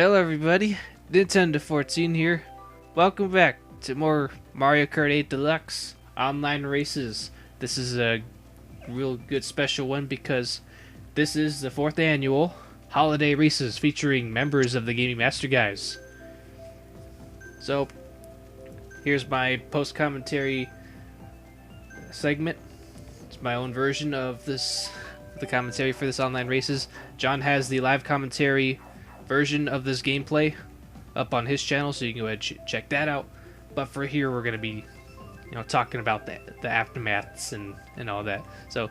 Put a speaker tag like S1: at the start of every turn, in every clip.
S1: Hello everybody, Nintendo 14 here. Welcome back to more Mario Kart 8 Deluxe online races. This is a real good special one because this is the 4th annual holiday races featuring members of the Gaming Master Guys. So, here's my post-commentary segment. It's my own version of the commentary for this online races. John has the live commentary version of this gameplay up on his channel, so you can go ahead and check that out. But for here, we're gonna be, talking about the aftermaths and all that. So,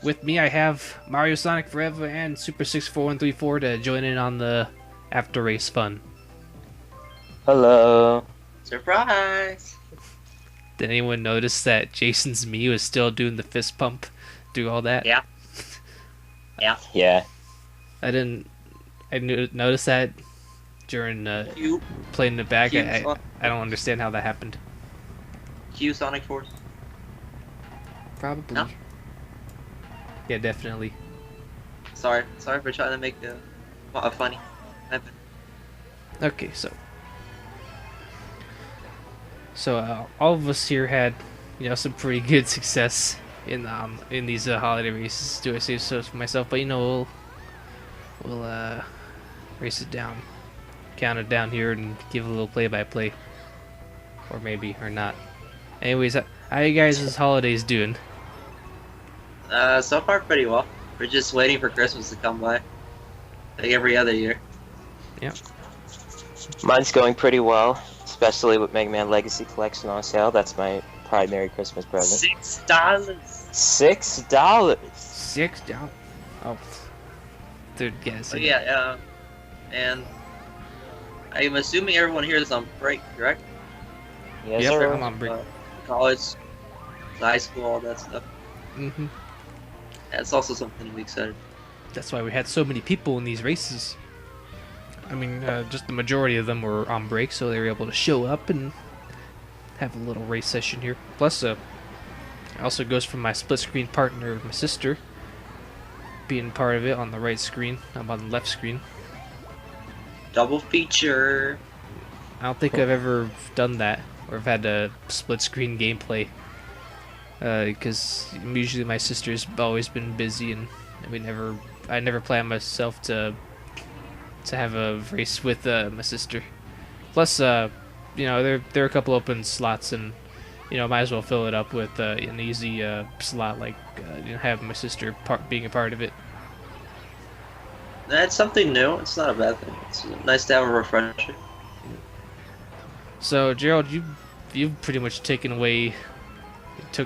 S1: with me, I have Mario Sonic Forever and Super 64134 to join in on the after race fun.
S2: Hello.
S3: Surprise!
S1: Did anyone notice that Jason's me was still doing the fist pump, do all that?
S3: Yeah. Yeah.
S2: Yeah.
S1: I noticed that during playing the back. I don't understand how that happened.
S3: Cue Sonic Force.
S1: Probably.
S3: No?
S1: Yeah, definitely.
S3: Sorry for trying to make a funny.
S1: Okay, so all of us here had, some pretty good success in these holiday races. Do I say so for myself? But we'll race it down, count it down here, and give a little play-by-play, or maybe or not. Anyways, how you guys' holidays doing?
S3: So far pretty well. We're just waiting for Christmas to come by, like every other year.
S1: Yep.
S2: Mine's going pretty well, especially with Mega Man Legacy Collection on sale. That's my primary Christmas present.
S3: $6.
S2: $6?
S1: $6? Oh, third guess.
S3: Oh yeah, and I'm assuming everyone here is on break, correct?
S2: Yes,
S1: Yep,
S2: sir.
S1: I'm on break.
S3: College, high school, all that stuff.
S1: Mm-hmm.
S3: That's also something to be excited.
S1: That's why we had so many people in these races. I mean, just the majority of them were on break, so they were able to show up and have a little race session here. Plus, it also goes from my split screen partner, my sister, being part of it on the right screen. I'm on the left screen.
S3: Double feature.
S1: I don't think I've ever done that, or I've had a split screen gameplay, because usually my sister's always been busy, and I never planned myself to have a race with my sister. Plus, there are a couple open slots, and might as well fill it up with an easy slot, like having my sister being a part of it.
S3: That's something new. It's not a bad thing. It's nice to have a refresher.
S1: So Gerald, you've pretty much took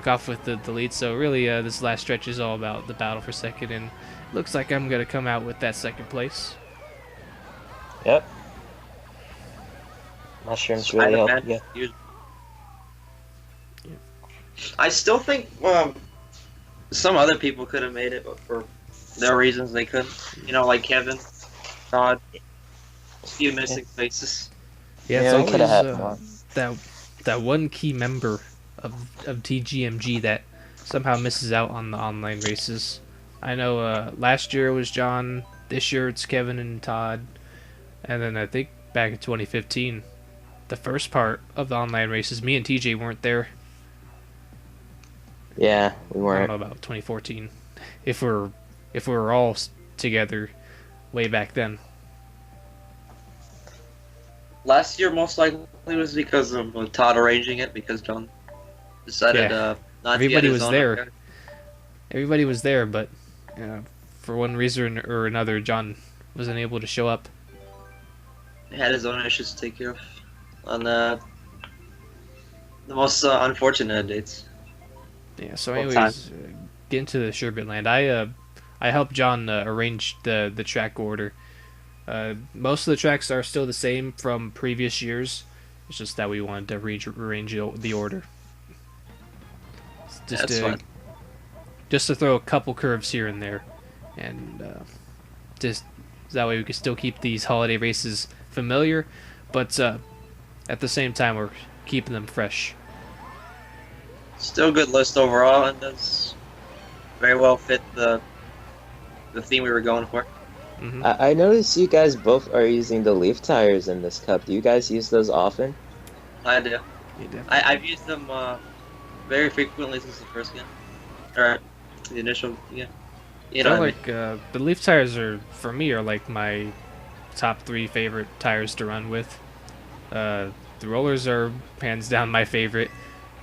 S1: off with the lead. So really, this last stretch is all about the battle for second, and looks like I'm gonna come out with that second place.
S2: Yep. Mushrooms really help. Yeah.
S3: I still think some other people could have made it, but for their reasons they couldn't. Like Kevin, Todd, a few missing faces.
S1: Yeah,
S2: Yeah, we
S1: it's
S2: could have had
S1: always that one key member of TGMG that somehow misses out on the online races. I know last year it was John, this year it's Kevin and Todd, and then I think back in 2015, the first part of the online races, me and TJ weren't there.
S2: Yeah, we
S1: I
S2: weren't.
S1: don't know about 2014, if we were all together way back then.
S3: Last year, most likely, was because of Todd arranging it, because John decided not
S1: Everybody
S3: to get
S1: was
S3: his own
S1: there.
S3: account.
S1: Everybody was there, but for one reason or another, John wasn't able to show up.
S3: He had his own issues to take care of on the most unfortunate dates.
S1: Yeah. So,
S3: Well,
S1: anyways, get into the Sherbet Land. I helped John arrange the track order. Most of the tracks are still the same from previous years. It's just that we wanted to arrange the order.
S3: That's fine.
S1: Just to throw a couple curves here and there, and just that way we can still keep these holiday races familiar, but at the same time we're keeping them fresh.
S3: Still a good list overall, and does very well fit the theme we were going for.
S1: Hmm.
S2: I noticed you guys both are using the leaf tires in this cup. Do you guys use those often?
S3: I do.
S1: You definitely
S3: I've used them very frequently since the first game. Or the initial game. You know
S1: feel
S3: what I mean?
S1: like the leaf tires are for me are like my top three favorite tires to run with. The rollers are hands down my favorite,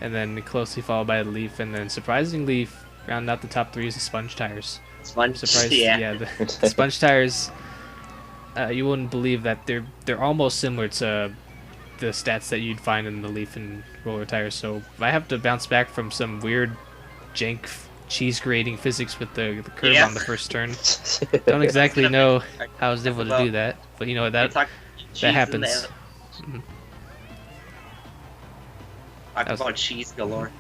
S1: and then closely followed by the leaf, and then surprisingly, round out the top three is the sponge tires. I'm
S3: Sponge.
S1: surprised.
S3: Yeah.
S1: Yeah, the sponge tires. You wouldn't believe that they're almost similar to the stats that you'd find in the leaf and roller tires. So if I have to bounce back from some weird jank cheese grating physics with the curve
S3: Yeah.
S1: on the first turn, don't exactly know how I was able to
S3: about-
S1: do that. But you know
S3: We
S1: that
S3: talk cheese in
S1: happens.
S3: the-
S1: Mhm.
S3: Talk
S1: That was-
S3: about cheese galore.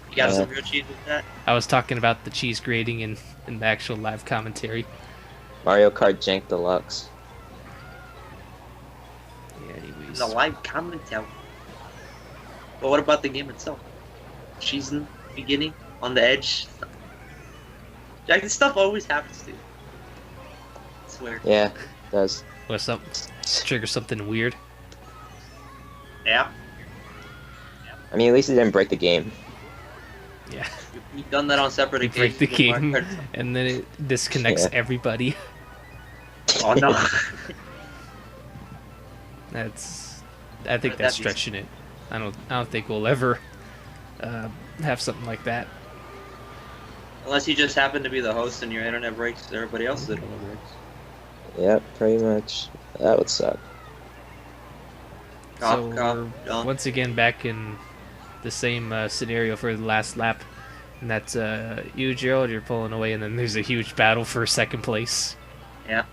S3: You got
S2: Yeah.
S3: some real cheese with that?
S1: I was talking about the cheese grating in the actual live commentary.
S2: Mario Kart Jank Deluxe.
S1: Yeah, anyways.
S3: The live commentary. But what about the game itself? Cheese in the beginning, on the edge. Jack, this stuff always happens to you. I swear.
S2: Yeah, it does.
S1: What's up? Trigger something weird.
S3: Yeah.
S2: I mean, at least it didn't break the game.
S1: Yeah.
S3: You've done that on separate
S1: You break
S3: occasions.
S1: the
S3: with Mario
S1: game,
S3: Kart.
S1: and then it disconnects
S2: Yeah.
S1: everybody.
S3: Oh no.
S1: That's. I think
S3: That'd
S1: that's
S3: be-
S1: stretching it. I don't think we'll ever have something like that.
S3: Unless you just happen to be the host and your internet breaks, everybody else's internet breaks.
S2: Yep, pretty much. That would suck.
S1: So
S3: Cough,
S1: we're
S3: John.
S1: once again back in the same scenario for the last lap, and that's you, Gerald. You're pulling away, and then there's a huge battle for second place.
S3: Yeah.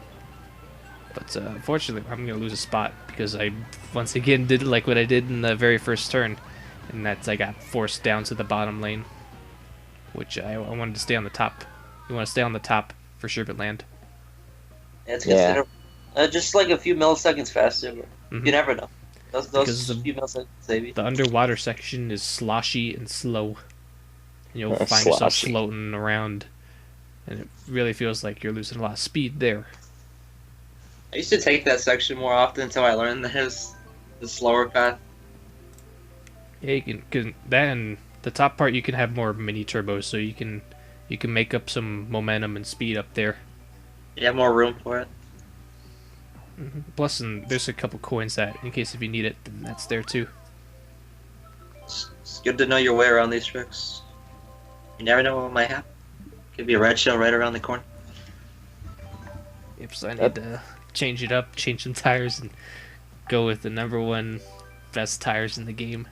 S1: But unfortunately, I'm gonna lose a spot because I once again did like what I did in the very first turn, and that's I got forced down to the bottom lane, which I wanted to stay on the top. You want to stay on the top for Sherbet Land.
S3: It's
S2: Yeah.
S3: considered just like a few milliseconds faster, but
S1: Mhm.
S3: you never know. Those
S1: Because the-
S3: few milliseconds save you.
S1: The underwater section is sloshy and slow. And you'll find yourself
S2: Sloshy.
S1: floating around, and it really feels like you're losing a lot of speed there.
S3: I used to take that section more often until I learned that it's the slower path.
S1: Yeah, you can that and the top part you can have more mini turbos, so you can make up some momentum and speed up there.
S3: You have more room for it.
S1: Plus, there's a couple coins that, in case if you need it, then that's there too.
S3: It's good to know your way around these tricks. You never know what might happen. Could be a red shell right around the corner.
S1: Yep, so I need to change it up, change some tires, and go with the #1 best tires in the game.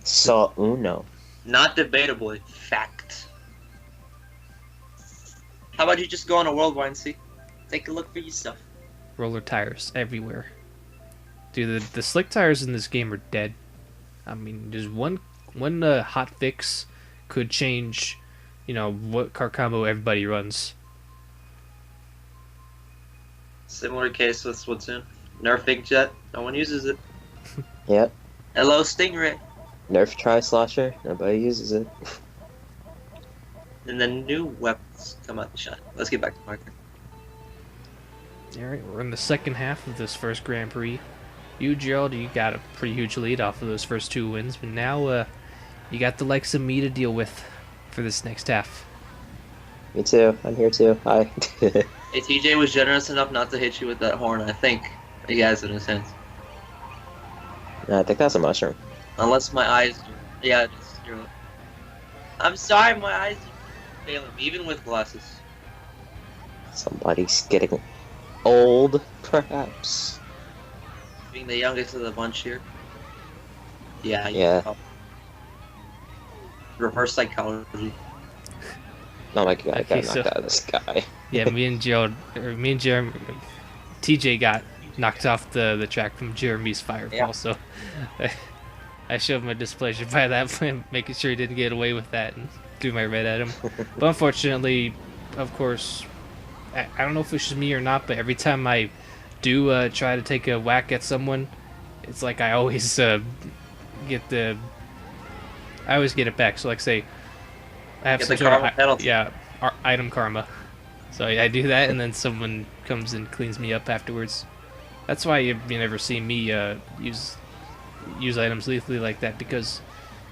S2: So uno.
S3: Not debatably, fact. How about you just go on a worldwide and see? Take a look for yourself.
S1: Roller tires everywhere. Dude, the slick tires in this game are dead. I mean, there's one hot fix could change, what car combo everybody runs.
S3: Similar case with Splatoon. Nerf Big Jet, no one uses it.
S2: Yep.
S3: Hello, Stingray.
S2: Nerf Tri-Slosher. Nobody uses it.
S3: And then new weapons come out the shot. Let's get back to Mario Kart.
S1: Alright, we're in the second half of this first Grand Prix. You, Gerald, you got a pretty huge lead off of those first 2 wins, but now you got the likes of me to deal with for this next half.
S2: Me too. I'm here too. Hi.
S3: Hey, TJ was generous enough not to hit you with that horn, I think. He has it in his hands.
S2: No, I think that's a mushroom.
S3: Unless my eyes... Yeah, it is. You're right. I'm sorry, my eyes are failing me, even with glasses.
S2: Somebody's getting old, perhaps.
S3: Being the youngest of the bunch here. Yeah.
S2: Yeah.
S3: Reverse psychology.
S2: Oh my god, I
S1: Okay,
S2: got
S1: so-
S2: knocked out of the sky.
S1: Yeah, me and Jeremy, TJ got knocked off the track from Jeremy's fireball,
S3: Yeah.
S1: so I showed my displeasure by that, making sure he didn't get away with that and threw my red at him. But unfortunately, of course, I don't know if it's just me or not, but every time I do try to take a whack at someone, it's like I always get it back. So like say I have
S3: Get
S1: some
S3: the
S1: sort of
S3: karma penalty.
S1: item karma. So I do that, and then someone comes and cleans me up afterwards. That's why you never see me use items lethally like that, because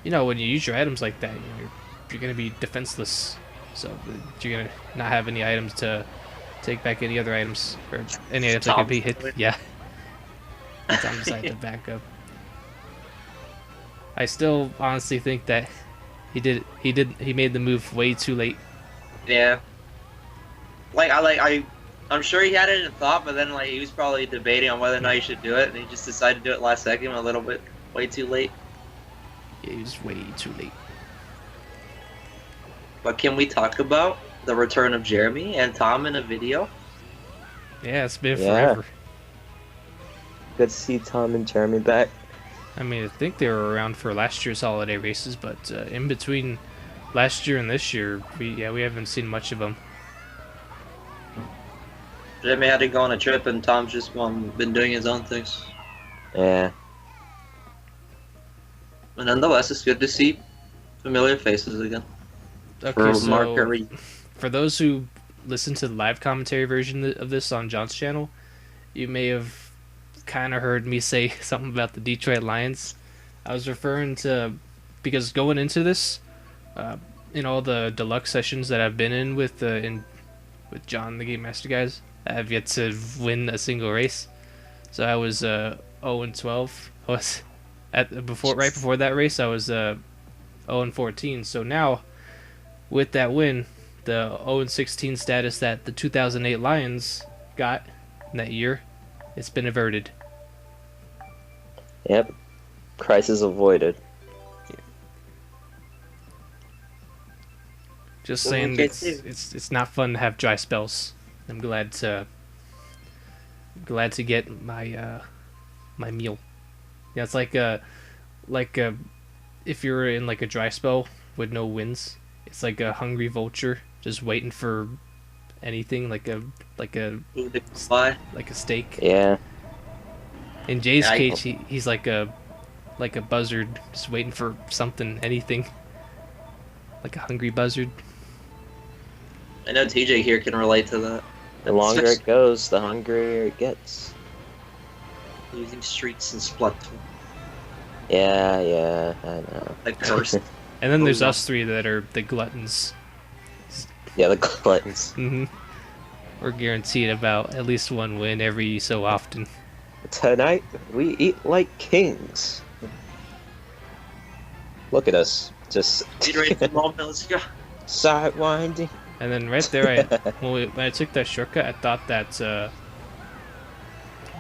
S1: when you use your items like that, you're gonna be defenseless. So you're gonna not have any items to take back any other items, or any items that could be hit. Yeah. Tom decided to back up. I still honestly think that he made the move way too late.
S3: Yeah. I'm sure he had it in thought, but then he was probably debating on whether or not he should do it, and he just decided to do it last second, a little bit way too late.
S1: Yeah, he was way too late.
S3: But can we talk about the return of Jeremy and Tom in a video?
S1: Yeah, it's been forever.
S2: Good to see Tom and Jeremy back.
S1: I mean, I think they were around for last year's holiday races, but in between last year and this year, we haven't seen much of them.
S3: Jeremy had to go on a trip, and Tom's just been doing his own things.
S2: Yeah.
S3: But nonetheless, it's good to see familiar faces again.
S1: Okay, so for those who listen to the live commentary version of this on John's channel, you may have kind of heard me say something about the Detroit Lions. I was referring to, because going into this, in all the deluxe sessions that I've been in with John, the Game Master Guys, I have yet to win a single race. So I was 0-12. I was right before that race, I was 0-14. So now, with that win, the 0-16 status that the 2008 Lions got in that year, it's been averted.
S2: Yep. Crisis avoided.
S1: Yeah. Just saying, it's not fun to have dry spells. I'm glad to get my my meal. Yeah, it's like if you're in a dry spell with no wins, it's like a hungry vulture just waiting for anything, like a steak.
S2: Yeah.
S1: In Jay's case, he's like a buzzard just waiting for something, anything. Like a hungry buzzard.
S3: I know TJ here can relate to that.
S2: The longer it goes, the hungrier it gets.
S3: Losing streaks and Splatoon.
S2: Yeah, I know.
S1: And then there's us three that are the gluttons.
S2: Yeah, the gluttons.
S1: We're guaranteed about at least one win every so often.
S2: Tonight, we eat like kings. Look at us. Just...
S3: Let's go.
S2: Sidewinding.
S1: And then right there, when I took that shortcut, I thought that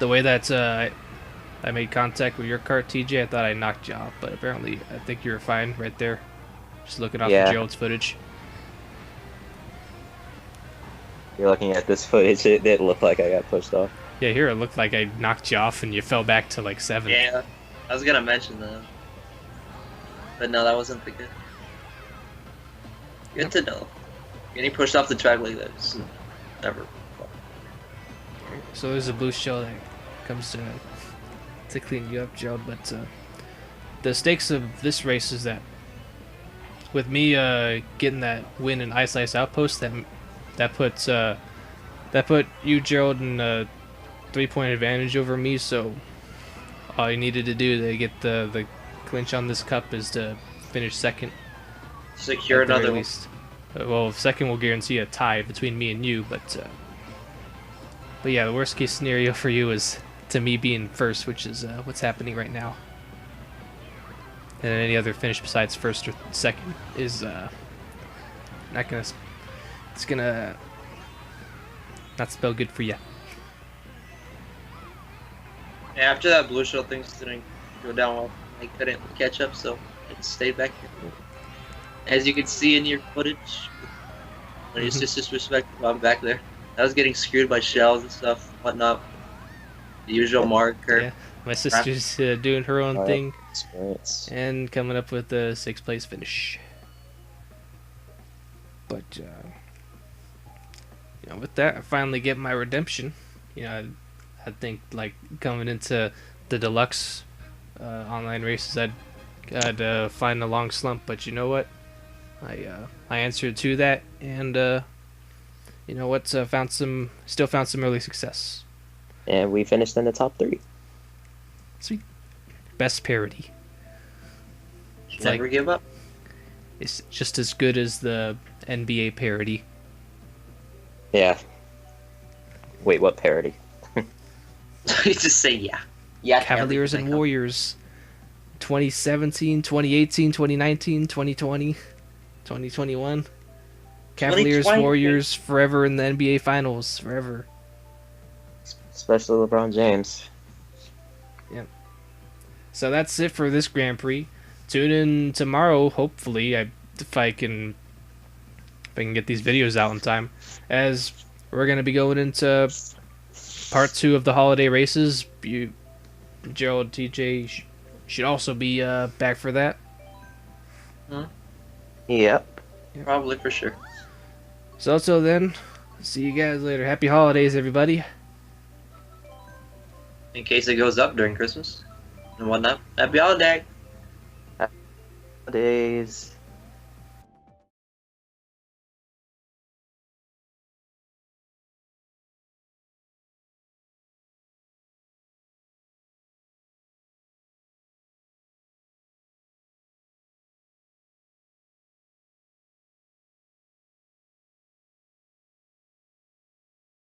S1: the way that I made contact with your cart, TJ, I thought I knocked you off, but apparently I think you were fine right there. Just looking off of Gerald's footage.
S2: You're looking at this footage, it did look like I got pushed off.
S1: Yeah, here it looked like I knocked you off and you fell back to like 7.
S3: Yeah, I was gonna mention that. But no, that wasn't the good. Good to know. Getting pushed off the track like that is never fun.
S1: So there's a blue shell that comes to clean you up, Gerald, but the stakes of this race is that with me getting that win in Ice Outpost, that put you, Gerald, in a 3-point advantage over me. So all you needed to do to get the clinch on this cup is to finish second.
S3: Secure another one.
S1: Well, second will guarantee a tie between me and you, but yeah, the worst case scenario for you is to me being first, which is what's happening right now. And any other finish besides first or second is not gonna. It's gonna not spell good for you.
S3: Yeah, after that blue shell, things didn't go down well. I couldn't catch up, so I just stayed back here. As you can see in your footage, when it's just disrespectful, I'm back there. I was getting screwed by shells and stuff, whatnot. The usual Mario Kart.
S1: Yeah, my sister's doing her own thing and coming up with a 6th place finish. But with that, I finally get my redemption. I think coming into the deluxe online races, I'd find a long slump, but you know what? I answered to that, and you know what? Still found some early success.
S2: And we finished in the top 3.
S1: Sweet. Best parody. It's
S3: Never give up.
S1: It's just as good as the NBA parody.
S2: Yeah. Wait, what parody?
S3: You just say yeah. Yeah.
S1: Cavaliers and Warriors. 2017, 2018, 2019, 2020, 2021. Cavaliers,
S3: 2020.
S1: Warriors, forever in the NBA Finals. Forever.
S2: Especially LeBron James.
S1: So that's it for this Grand Prix. Tune in tomorrow, hopefully, if I can get these videos out in time, as we're going to be going into part 2 of the holiday races. Gerald, TJ should also be back for that.
S2: Yep.
S3: Probably for sure.
S1: So until then, see you guys later. Happy holidays, everybody.
S3: In case it goes up during Christmas and whatnot. Happy holiday.
S2: Days.